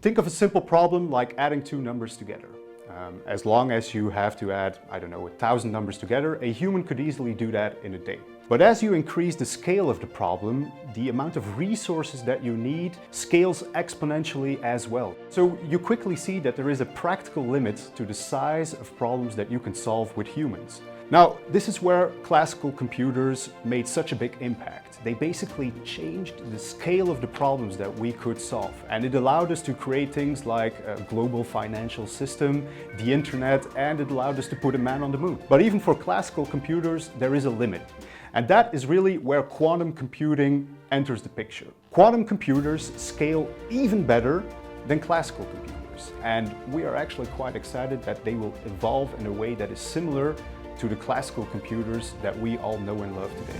Think of a simple problem like adding two numbers together. As long as you have to add, I don't know, 1,000 numbers together, a human could easily do that in a day. But as you increase the scale of the problem, the amount of resources that you need scales exponentially as well. So you quickly see that there is a practical limit to the size of problems that you can solve with humans. Now, this is where classical computers made such a big impact. They basically changed the scale of the problems that we could solve. And it allowed us to create things like a global financial system, the internet, and it allowed us to put a man on the moon. But even for classical computers, there is a limit. And that is really where quantum computing enters the picture. Quantum computers scale even better than classical computers. And we are actually quite excited that they will evolve in a way that is similar to the classical computers that we all know and love today.